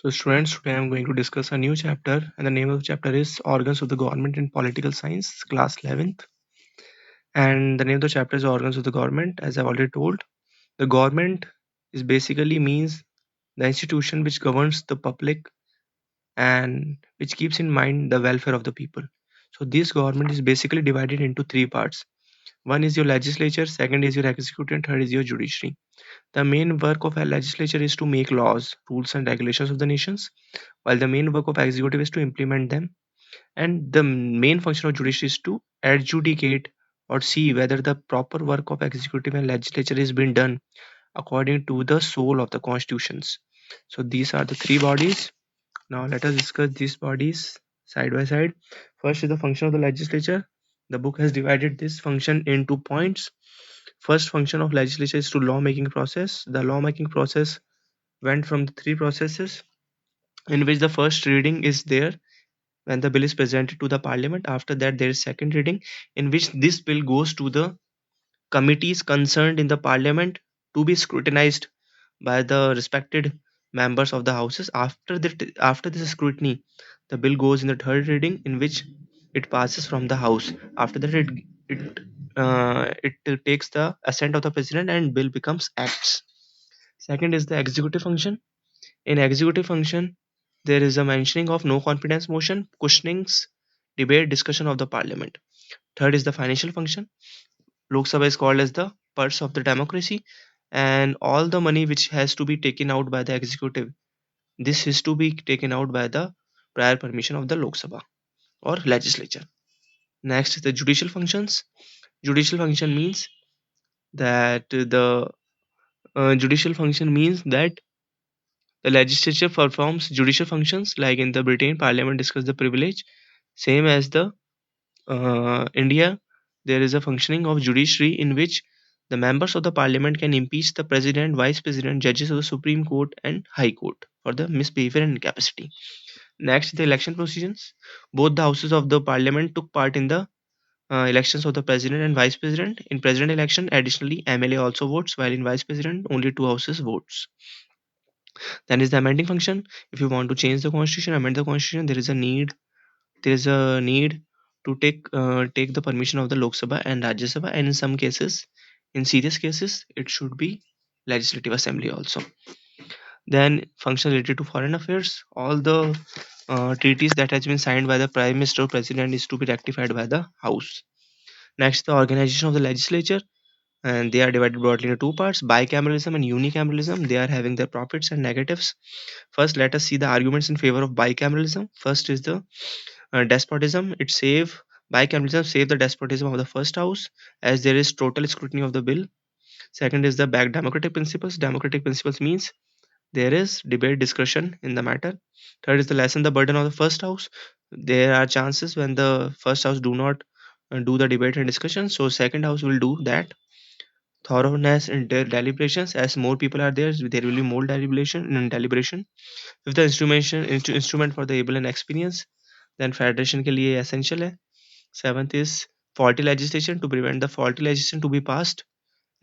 So students, today I'm going to discuss a new chapter, and the name of the chapter is Organs of the Government in Political Science, class 11th. And the name of the chapter is Organs of the Government. As I've already told, the government is basically means the institution which governs the public and which keeps in mind the welfare of the people. So this government is basically divided into three parts. One is your legislature, second is your executive, and third is your judiciary. The main work of a legislature is to make laws, rules, and regulations of the nations, while the main work of executive is to implement them, and the main function of judiciary is to adjudicate or see whether the proper work of executive and legislature is being done according to the soul of the constitutions. So these are the three bodies. Now let us discuss these bodies side by side. First is the function of the legislature. The book has divided this function into points. First function of legislature is to lawmaking process. The lawmaking process went from the three processes in which the first reading is there when the bill is presented to the parliament. After that, there is second reading in which this bill goes to the committees concerned in the parliament to be scrutinized by the respected members of the houses. After this scrutiny, the bill goes in the third reading in which it passes from the house. After that, it takes the assent of the president and bill becomes acts. Second is the executive function. In executive function, there is a mentioning of no confidence motion, questionings, debate, discussion of the parliament. Third is the financial function. Lok Sabha is called as the purse of the democracy, and all the money which has to be taken out by the executive, this is to be taken out by the prior permission of the Lok Sabha or legislature. Next is the judicial functions. Judicial function means that the legislature performs judicial functions, like in the Britain Parliament discuss the privilege. Same as the India, there is a functioning of judiciary in which the members of the parliament can impeach the president, vice president, judges of the Supreme Court and High Court for the misbehavior and incapacity. Next, the election proceedings. Both the houses of the parliament took part in the elections of the president and vice president. In president election, additionally, MLA also votes, while in vice president, only two houses votes. Then is the amending function. If you want to change the constitution, amend the constitution, there is a need to take the permission of the Lok Sabha and Rajya Sabha, and in some cases, in serious cases, it should be Legislative Assembly also. Then function related to foreign affairs. All the treaties that has been signed by the Prime Minister or President is to be rectified by the House. Next, the organization of the legislature, and they are divided broadly into two parts: bicameralism and unicameralism. They are having their profits and negatives. First, let us see the arguments in favor of bicameralism. First is the despotism. Bicameralism save the despotism of the first house, as there is total scrutiny of the bill. Second is the back democratic principles. Democratic principles means there is debate, discussion in the matter. Third is the lessen the burden of the first house. There are chances when the first house do not do the debate and discussion, so second house will do that. Thoroughness in deliberations, as more people are there will be more deliberation. If the instrument for the able and experience, then federation के लिए essential है. Seventh is faulty legislation, to prevent the faulty legislation to be passed.